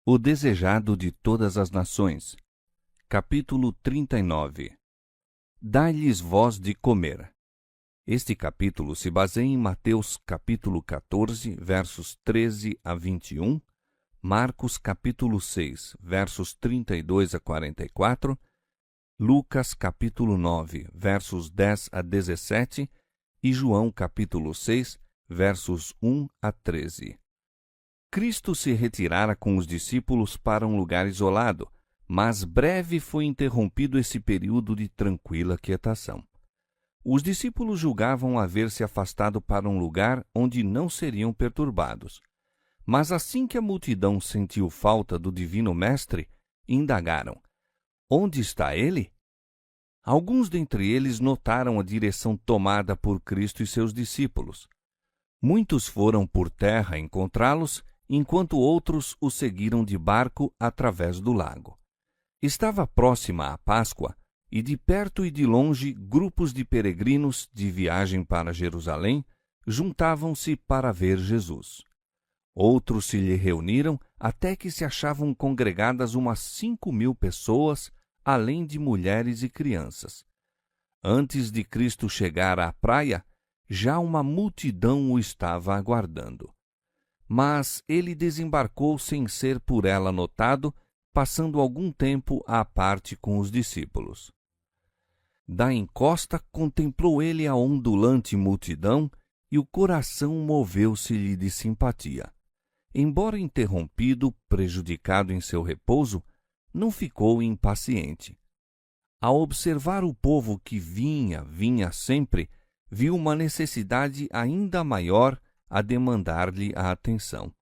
O desejado de todas as nações. Capítulo 39. Dai-lhes voz de comer. Este capítulo se baseia em Mateus capítulo 14, versos 13 a 21, Marcos capítulo 6, versos 32 a 44, Lucas capítulo 9, versos 10 a 17 e João capítulo 6, versos 1 a 13. Cristo se retirara com os discípulos para um lugar isolado, mas breve foi interrompido esse período de tranquila quietação. Os discípulos julgavam haver se afastado para um lugar onde não seriam perturbados. Mas assim que a multidão sentiu falta do Divino Mestre, indagaram: onde está ele? Alguns dentre eles notaram a direção tomada por Cristo e seus discípulos. Muitos foram por terra encontrá-los, enquanto outros o seguiram de barco através do lago. Estava próxima a Páscoa, e de perto e de longe grupos de peregrinos de viagem para Jerusalém juntavam-se para ver Jesus. Outros se lhe reuniram até que se achavam congregadas umas 5.000 pessoas, além de mulheres e crianças. Antes de Cristo chegar à praia, já uma multidão o estava aguardando. Mas ele desembarcou sem ser por ela notado, passando algum tempo à parte com os discípulos. Da encosta contemplou ele a ondulante multidão e o coração moveu-se-lhe de simpatia. Embora interrompido, prejudicado em seu repouso, não ficou impaciente. Ao observar o povo que vinha sempre, viu uma necessidade ainda maior a demandar-lhe a atenção.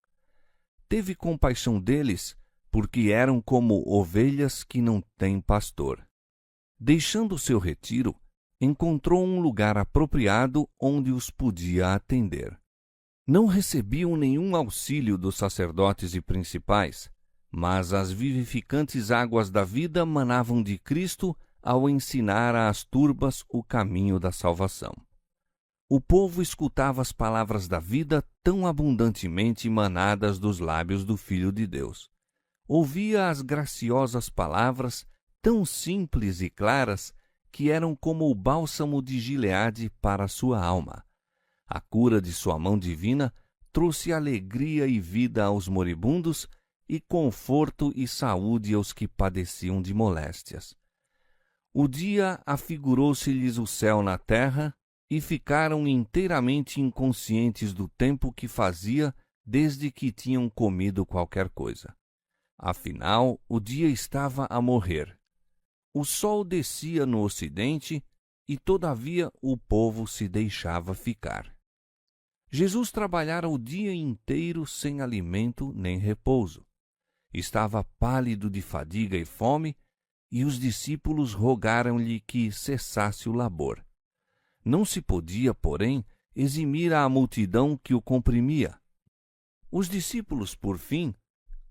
Teve compaixão deles, porque eram como ovelhas que não têm pastor. Deixando seu retiro, encontrou um lugar apropriado onde os podia atender. Não recebiam nenhum auxílio dos sacerdotes e principais, mas as vivificantes águas da vida manavam de Cristo ao ensinar às turbas o caminho da salvação. O povo escutava as palavras da vida tão abundantemente manadas dos lábios do Filho de Deus. Ouvia as graciosas palavras, tão simples e claras, que eram como o bálsamo de Gileade para a sua alma. A cura de sua mão divina trouxe alegria e vida aos moribundos e conforto e saúde aos que padeciam de moléstias. O dia afigurou-se-lhes o céu na terra, e ficaram inteiramente inconscientes do tempo que fazia desde que tinham comido qualquer coisa. Afinal, o dia estava a morrer. O sol descia no ocidente e, todavia, o povo se deixava ficar. Jesus trabalhara o dia inteiro sem alimento nem repouso. Estava pálido de fadiga e fome, e os discípulos rogaram-lhe que cessasse o labor. Não se podia, porém, eximir a multidão que o comprimia. Os discípulos, por fim,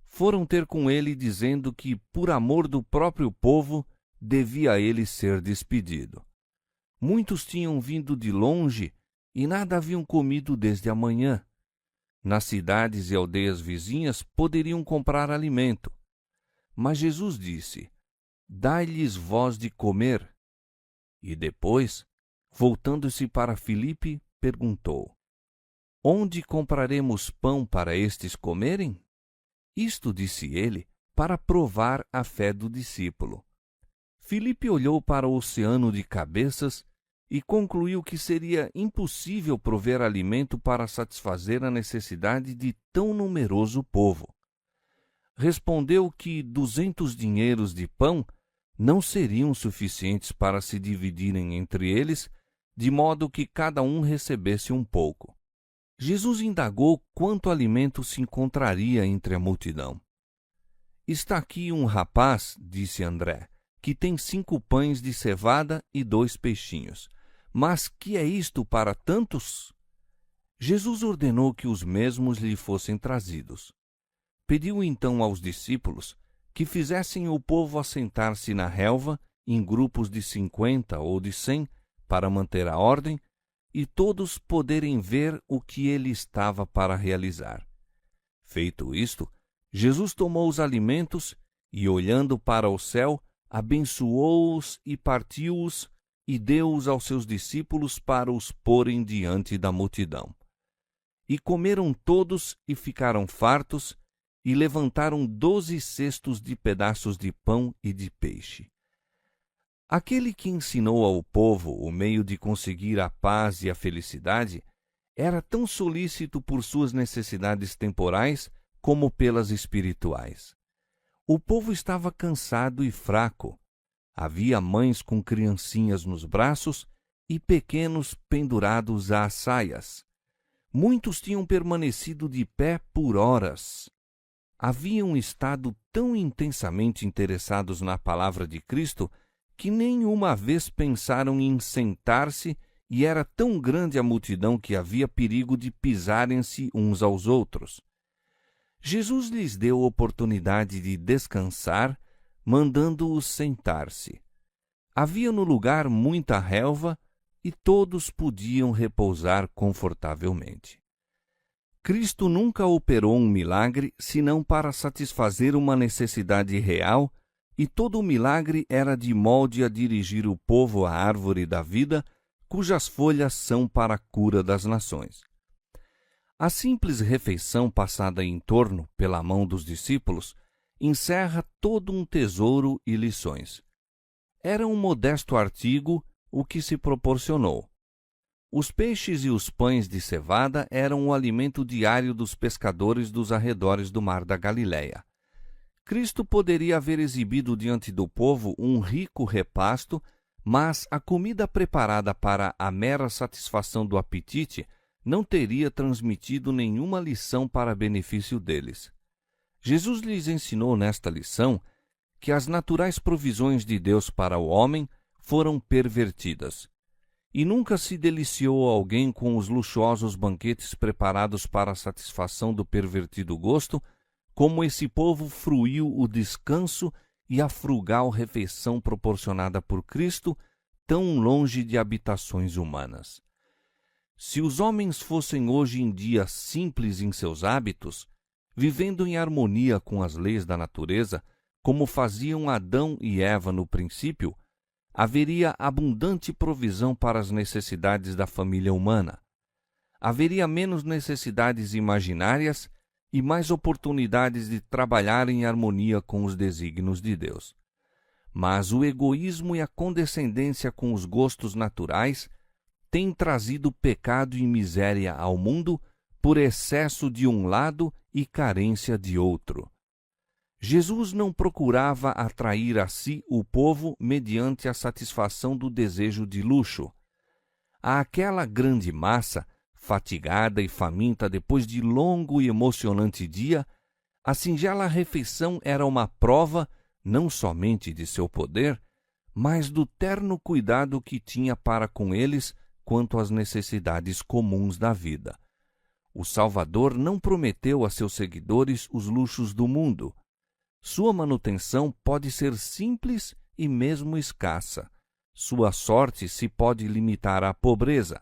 foram ter com ele dizendo que, por amor do próprio povo, devia ele ser despedido. Muitos tinham vindo de longe e nada haviam comido desde a manhã. Nas cidades e aldeias vizinhas poderiam comprar alimento. Mas Jesus disse: dai-lhes voz de comer. E depois, voltando-se para Filipe, perguntou: onde compraremos pão para estes comerem? Isto disse ele, para provar a fé do discípulo. Filipe olhou para o oceano de cabeças e concluiu que seria impossível prover alimento para satisfazer a necessidade de tão numeroso povo. Respondeu que 200 dinheiros de pão não seriam suficientes para se dividirem entre eles, de modo que cada um recebesse um pouco. Jesus indagou quanto alimento se encontraria entre a multidão. Está aqui um rapaz, disse André, que tem 5 pães de cevada e 2 peixinhos. Mas que é isto para tantos? Jesus ordenou que os mesmos lhe fossem trazidos. Pediu então aos discípulos que fizessem o povo assentar-se na relva, em grupos de 50 ou de 100, para manter a ordem, e todos poderem ver o que ele estava para realizar. Feito isto, Jesus tomou os alimentos e, olhando para o céu, abençoou-os e partiu-os e deu-os aos seus discípulos para os porem diante da multidão. E comeram todos e ficaram fartos, e levantaram 12 cestos de pedaços de pão e de peixe. Aquele que ensinou ao povo o meio de conseguir a paz e a felicidade era tão solícito por suas necessidades temporais como pelas espirituais. O povo estava cansado e fraco. Havia mães com criancinhas nos braços e pequenos pendurados às saias. Muitos tinham permanecido de pé por horas. Haviam estado tão intensamente interessados na palavra de Cristo que nenhuma vez pensaram em sentar-se, e era tão grande a multidão que havia perigo de pisarem-se uns aos outros. Jesus lhes deu oportunidade de descansar, mandando-os sentar-se. Havia no lugar muita relva e todos podiam repousar confortavelmente. Cristo nunca operou um milagre senão para satisfazer uma necessidade real, e todo o milagre era de molde a dirigir o povo à árvore da vida, cujas folhas são para a cura das nações. A simples refeição passada em torno pela mão dos discípulos encerra todo um tesouro e lições. Era um modesto artigo o que se proporcionou. Os peixes e os pães de cevada eram o alimento diário dos pescadores dos arredores do mar da Galileia. Cristo poderia haver exibido diante do povo um rico repasto, mas a comida preparada para a mera satisfação do apetite não teria transmitido nenhuma lição para benefício deles. Jesus lhes ensinou nesta lição que as naturais provisões de Deus para o homem foram pervertidas. E nunca se deliciou alguém com os luxuosos banquetes preparados para a satisfação do pervertido gosto, como esse povo fruiu o descanso e a frugal refeição proporcionada por Cristo, tão longe de habitações humanas. Se os homens fossem hoje em dia simples em seus hábitos, vivendo em harmonia com as leis da natureza, como faziam Adão e Eva no princípio, haveria abundante provisão para as necessidades da família humana. Haveria menos necessidades imaginárias e mais oportunidades de trabalhar em harmonia com os desígnios de Deus. Mas o egoísmo e a condescendência com os gostos naturais têm trazido pecado e miséria ao mundo por excesso de um lado e carência de outro. Jesus não procurava atrair a si o povo mediante a satisfação do desejo de luxo. Àquela grande massa, fatigada e faminta depois de longo e emocionante dia, a singela refeição era uma prova não somente de seu poder, mas do terno cuidado que tinha para com eles quanto às necessidades comuns da vida. O Salvador não prometeu a seus seguidores os luxos do mundo. Sua manutenção pode ser simples e mesmo escassa. Sua sorte se pode limitar à pobreza,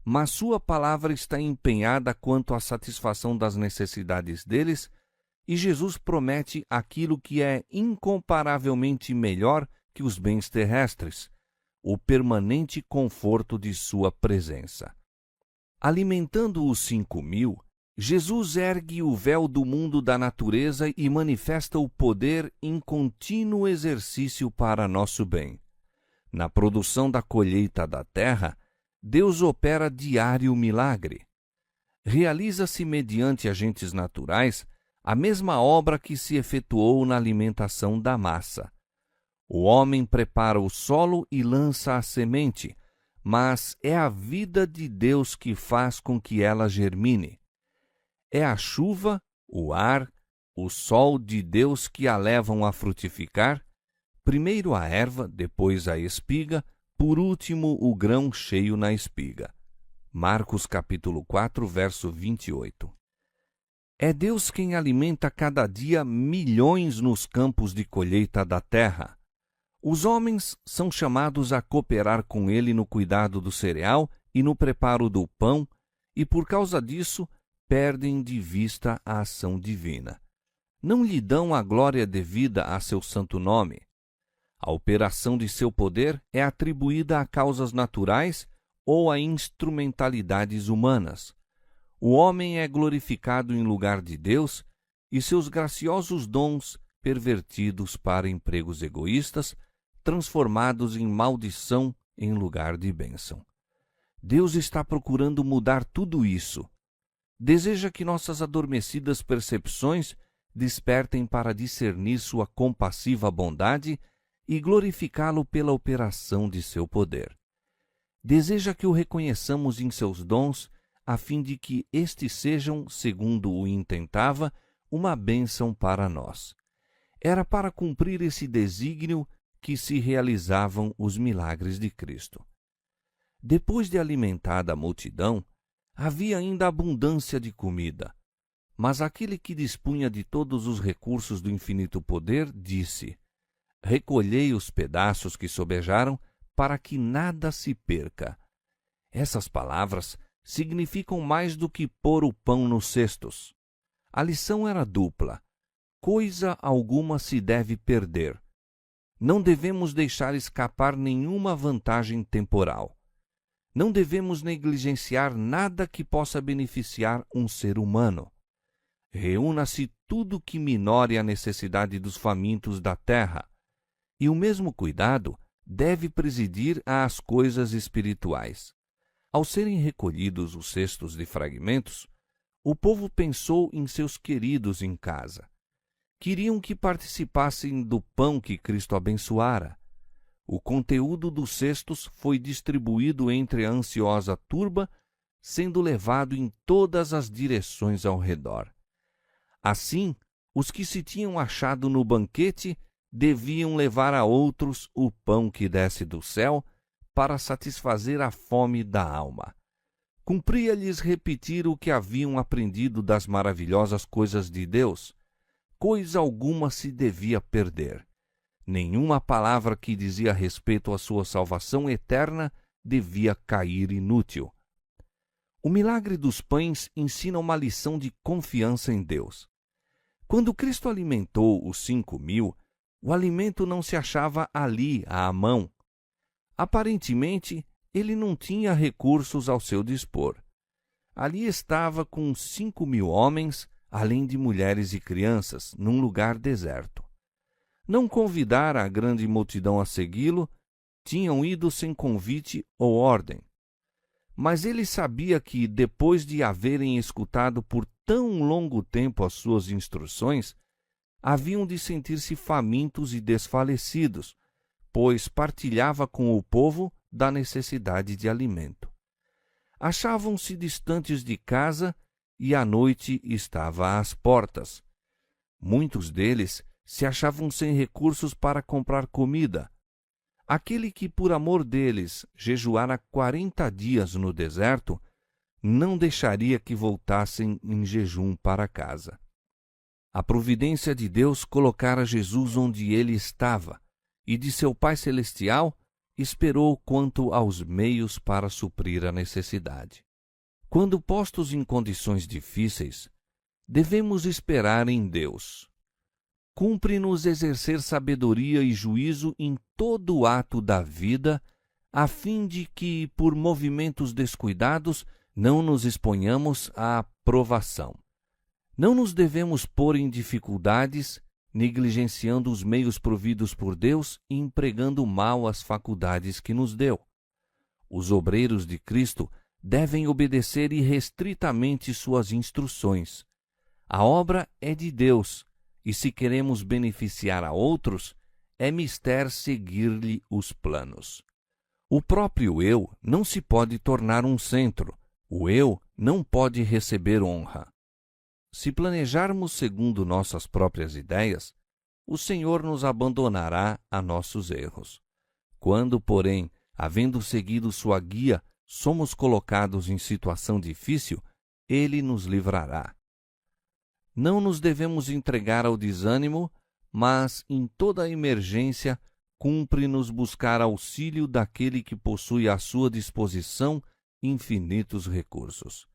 mas sua palavra está empenhada quanto à satisfação das necessidades deles, e Jesus promete aquilo que é incomparavelmente melhor que os bens terrestres, o permanente conforto de sua presença. Alimentando os 5.000, Jesus ergue o véu do mundo da natureza e manifesta o poder em contínuo exercício para nosso bem. Na produção da colheita da terra, Deus opera diário milagre. Realiza-se mediante agentes naturais a mesma obra que se efetuou na alimentação da massa. O homem prepara o solo e lança a semente, mas é a vida de Deus que faz com que ela germine. É a chuva, o ar, o sol de Deus que a levam a frutificar, primeiro a erva, depois a espiga, por último o grão cheio na espiga. Marcos capítulo 4, verso 28. É Deus quem alimenta cada dia milhões nos campos de colheita da terra. Os homens são chamados a cooperar com ele no cuidado do cereal e no preparo do pão, e por causa disso perdem de vista a ação divina. não lhe dão a glória devida a seu santo nome. A operação de seu poder é atribuída a causas naturais ou a instrumentalidades humanas. O homem é glorificado em lugar de Deus e seus graciosos dons pervertidos para empregos egoístas, transformados em maldição em lugar de bênção. Deus está procurando mudar tudo isso. Deseja que nossas adormecidas percepções despertem para discernir sua compassiva bondade e glorificá-lo pela operação de seu poder. Deseja que o reconheçamos em seus dons, a fim de que estes sejam, segundo o intentava, uma bênção para nós. Era para cumprir esse desígnio que se realizavam os milagres de Cristo. Depois de alimentada a multidão, havia ainda abundância de comida. Mas aquele que dispunha de todos os recursos do infinito poder disse: recolhei os pedaços que sobejaram, para que nada se perca. Essas palavras significam mais do que pôr o pão nos cestos. A lição era dupla. Coisa alguma se deve perder. Não devemos deixar escapar nenhuma vantagem temporal. Não devemos negligenciar nada que possa beneficiar um ser humano. Reúna-se tudo que minore a necessidade dos famintos da terra, e o mesmo cuidado deve presidir às coisas espirituais. Ao serem recolhidos os cestos de fragmentos, o povo pensou em seus queridos em casa. Queriam que participassem do pão que Cristo abençoara. O conteúdo dos cestos foi distribuído entre a ansiosa turba, sendo levado em todas as direções ao redor. Assim, os que se tinham achado no banquete deviam levar a outros o pão que desce do céu para satisfazer a fome da alma. Cumpria-lhes repetir o que haviam aprendido das maravilhosas coisas de Deus. Coisa alguma se devia perder. Nenhuma palavra que dizia respeito à sua salvação eterna devia cair inútil. O milagre dos pães ensina uma lição de confiança em Deus. Quando Cristo alimentou os 5.000, o alimento não se achava ali à mão. Aparentemente, ele não tinha recursos ao seu dispor. Ali estava com 5.000 homens, além de mulheres e crianças, num lugar deserto. Não convidara a grande multidão a segui-lo, tinham ido sem convite ou ordem. Mas ele sabia que, depois de haverem escutado por tão longo tempo as suas instruções, haviam de sentir-se famintos e desfalecidos, pois partilhava com o povo da necessidade de alimento. Achavam-se distantes de casa e a noite estava às portas. Muitos deles se achavam sem recursos para comprar comida. Aquele que, por amor deles, jejuara 40 dias no deserto, não deixaria que voltassem em jejum para casa. A providência de Deus colocara Jesus onde ele estava, e de seu Pai Celestial esperou quanto aos meios para suprir a necessidade. Quando postos em condições difíceis, devemos esperar em Deus. Cumpre-nos exercer sabedoria e juízo em todo o ato da vida, a fim de que, por movimentos descuidados, não nos exponhamos à provação. Não nos devemos pôr em dificuldades, negligenciando os meios providos por Deus e empregando mal as faculdades que nos deu. Os obreiros de Cristo devem obedecer irrestritamente suas instruções. A obra é de Deus, e se queremos beneficiar a outros, é mister seguir-lhe os planos. O próprio eu não se pode tornar um centro, o eu não pode receber honra. Se planejarmos segundo nossas próprias ideias, o Senhor nos abandonará a nossos erros. Quando, porém, havendo seguido sua guia, somos colocados em situação difícil, ele nos livrará. Não nos devemos entregar ao desânimo, mas, em toda emergência, cumpre-nos buscar auxílio daquele que possui à sua disposição infinitos recursos.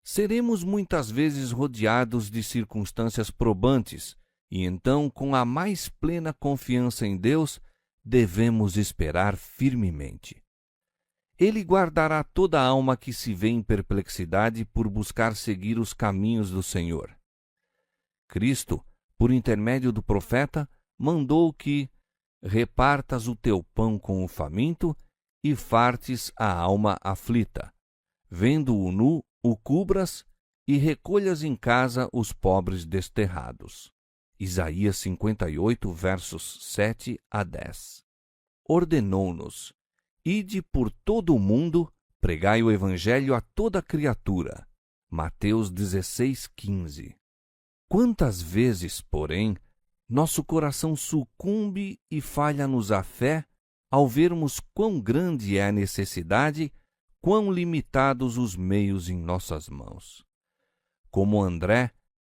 Seremos muitas vezes rodeados de circunstâncias probantes, e então, com a mais plena confiança em Deus, devemos esperar firmemente. Ele guardará toda a alma que se vê em perplexidade por buscar seguir os caminhos do Senhor. Cristo, por intermédio do profeta, mandou que repartas o teu pão com o faminto e fartes a alma aflita. Vendo-o nu, o cubras e recolhas em casa os pobres desterrados. Isaías 58, versos 7 a 10. Ordenou-nos: ide por todo o mundo, pregai o evangelho a toda criatura. Mateus 16, 15. Quantas vezes, porém, nosso coração sucumbe e falha-nos a fé ao vermos quão grande é a necessidade, quão limitados os meios em nossas mãos. Como André,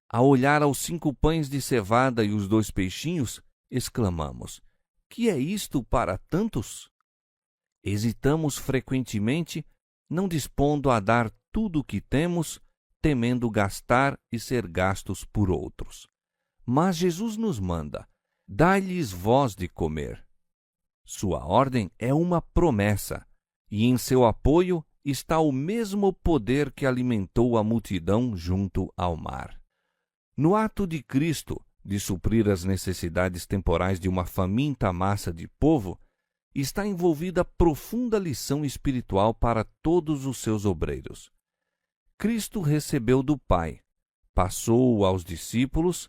ao olhar aos 5 pães de cevada e os 2 peixinhos, exclamamos: que é isto para tantos? Hesitamos frequentemente, não dispondo a dar tudo o que temos, temendo gastar e ser gastos por outros. Mas Jesus nos manda: dai-lhes vós de comer. Sua ordem é uma promessa, e em seu apoio está o mesmo poder que alimentou a multidão junto ao mar. No ato de Cristo de suprir as necessidades temporais de uma faminta massa de povo, está envolvida profunda lição espiritual para todos os seus obreiros. Cristo recebeu do Pai, passou-o aos discípulos,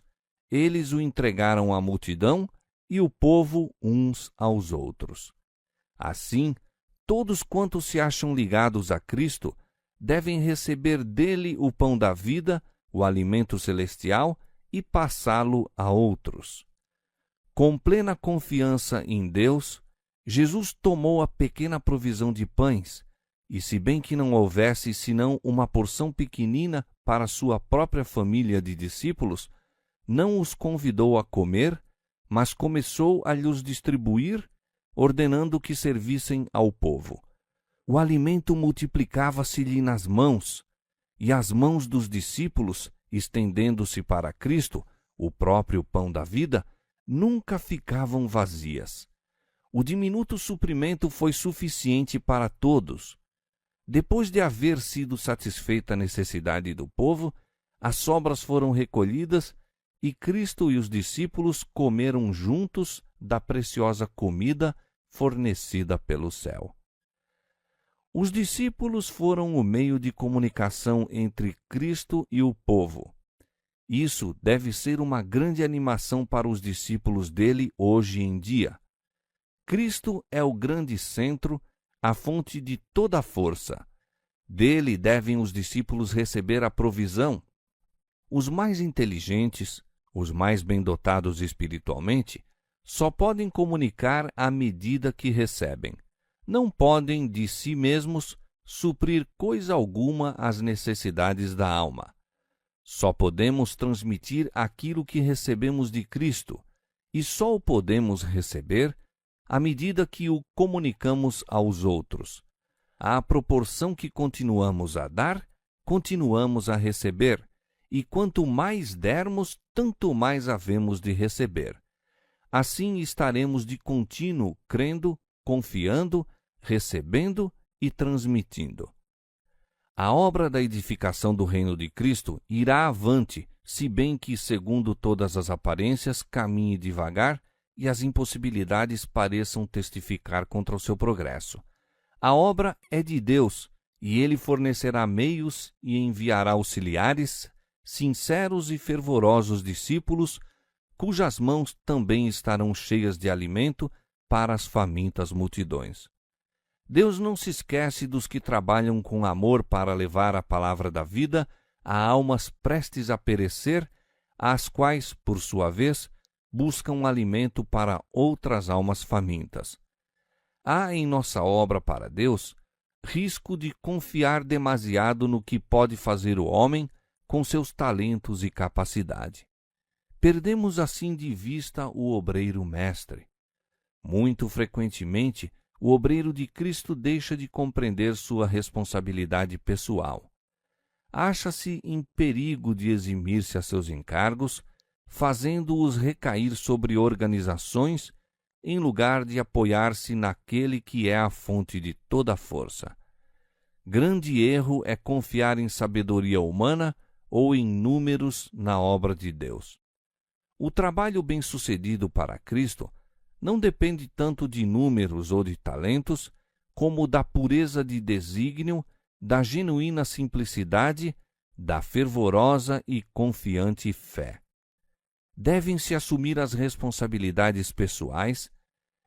eles o entregaram à multidão e o povo uns aos outros. Assim, todos quantos se acham ligados a Cristo devem receber dele o pão da vida, o alimento celestial, e passá-lo a outros. Com plena confiança em Deus, Jesus tomou a pequena provisão de pães, e se bem que não houvesse senão uma porção pequenina para sua própria família de discípulos, não os convidou a comer, mas começou a lhes distribuir, ordenando que servissem ao povo. O alimento multiplicava-se-lhe nas mãos, e as mãos dos discípulos, estendendo-se para Cristo, o próprio pão da vida, nunca ficavam vazias. O diminuto suprimento foi suficiente para todos. Depois de haver sido satisfeita a necessidade do povo, as sobras foram recolhidas e Cristo e os discípulos comeram juntos da preciosa comida fornecida pelo céu. Os discípulos foram o meio de comunicação entre Cristo e o povo. Isso deve ser uma grande animação para os discípulos dele hoje em dia. Cristo é o grande centro, a fonte de toda a força. Dele devem os discípulos receber a provisão. Os mais inteligentes, os mais bem dotados espiritualmente, só podem comunicar à medida que recebem. Não podem, de si mesmos, suprir coisa alguma às necessidades da alma. Só podemos transmitir aquilo que recebemos de Cristo, e só o podemos receber à medida que o comunicamos aos outros. À proporção que continuamos a dar, continuamos a receber, e quanto mais dermos, tanto mais havemos de receber. Assim estaremos de contínuo crendo, confiando, recebendo e transmitindo. A obra da edificação do reino de Cristo irá avante, se bem que, segundo todas as aparências, caminhe devagar e as impossibilidades pareçam testificar contra o seu progresso. A obra é de Deus, e Ele fornecerá meios e enviará auxiliares, sinceros e fervorosos discípulos, cujas mãos também estarão cheias de alimento para as famintas multidões. Deus não se esquece dos que trabalham com amor para levar a palavra da vida a almas prestes a perecer, às quais, por sua vez, buscam alimento para outras almas famintas. Há em nossa obra para Deus risco de confiar demasiado no que pode fazer o homem com seus talentos e capacidade. Perdemos assim de vista o obreiro mestre. Muito frequentemente, o obreiro de Cristo deixa de compreender sua responsabilidade pessoal. acha-se em perigo de eximir-se a seus encargos, fazendo-os recair sobre organizações, em lugar de apoiar-se naquele que é a fonte de toda a força. Grande erro é confiar em sabedoria humana ou em números na obra de Deus. O trabalho bem-sucedido para Cristo não depende tanto de números ou de talentos, como da pureza de desígnio, da genuína simplicidade, da fervorosa e confiante fé. Devem-se assumir as responsabilidades pessoais,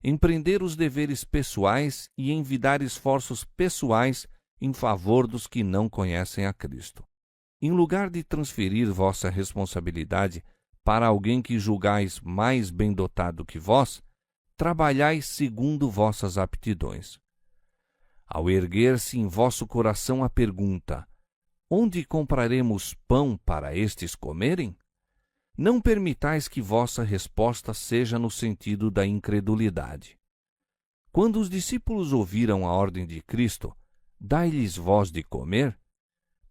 empreender os deveres pessoais e envidar esforços pessoais em favor dos que não conhecem a Cristo. Em lugar de transferir vossa responsabilidade para alguém que julgais mais bem dotado que vós, trabalhai segundo vossas aptidões. Ao erguer-se em vosso coração a pergunta: onde compraremos pão para estes comerem? Não permitais que vossa resposta seja no sentido da incredulidade. Quando os discípulos ouviram a ordem de Cristo, dai-lhes vós de comer,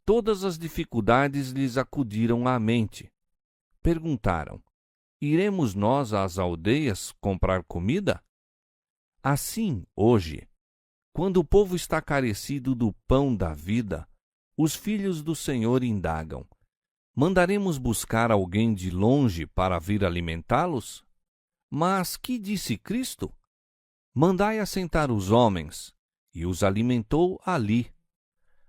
todas as dificuldades lhes acudiram à mente. Perguntaram: iremos nós às aldeias comprar comida? Assim, hoje, quando o povo está carecido do pão da vida, os filhos do Senhor indagam: mandaremos buscar alguém de longe para vir alimentá-los? Mas que disse Cristo? Mandai assentar os homens, e os alimentou ali.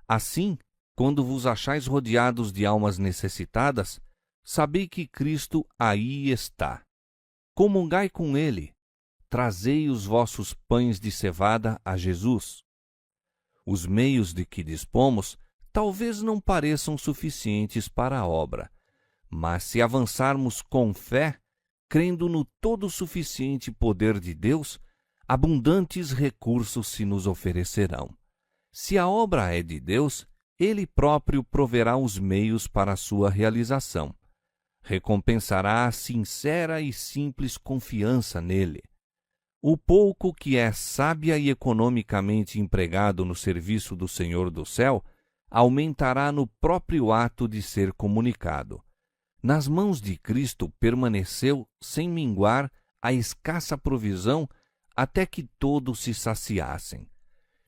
Assim, quando vos achais rodeados de almas necessitadas, sabei que Cristo aí está. Comungai com ele. Trazei os vossos pães de cevada a Jesus. Os meios de que dispomos talvez não pareçam suficientes para a obra, mas se avançarmos com fé, crendo no todo suficiente poder de Deus, abundantes recursos se nos oferecerão. Se a obra é de Deus, Ele próprio proverá os meios para a sua realização. Recompensará a sincera e simples confiança nele. O pouco que é sábia e economicamente empregado no serviço do Senhor do céu aumentará no próprio ato de ser comunicado. Nas mãos de Cristo permaneceu, sem minguar, a escassa provisão até que todos se saciassem.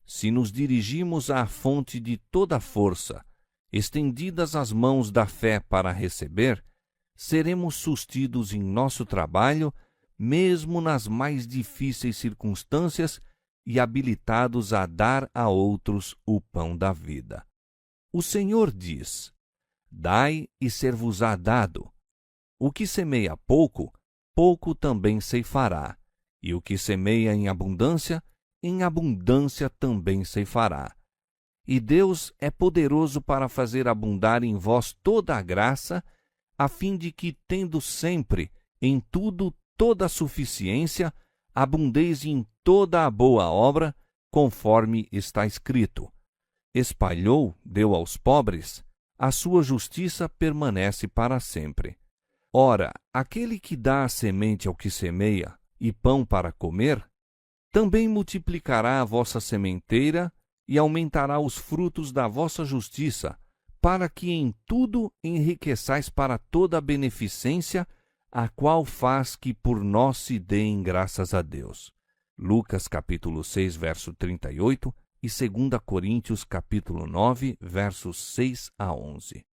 Se nos dirigimos à fonte de toda força, estendidas as mãos da fé para receber, seremos sustidos em nosso trabalho, mesmo nas mais difíceis circunstâncias, e habilitados a dar a outros o pão da vida. O Senhor diz: dai e ser-vos-á dado. O que semeia pouco, pouco também ceifará, e o que semeia em abundância também ceifará. E Deus é poderoso para fazer abundar em vós toda a graça, a fim de que, tendo sempre, em tudo, toda a suficiência, abundeis em toda a boa obra, conforme está escrito: espalhou, deu aos pobres, a sua justiça permanece para sempre. Ora, aquele que dá a semente ao que semeia e pão para comer, também multiplicará a vossa sementeira e aumentará os frutos da vossa justiça, para que em tudo enriqueçais para toda a beneficência, a qual faz que por nós se deem graças a Deus. Lucas capítulo 6, verso 38 e 2 Coríntios capítulo 9, versos 6 a 11.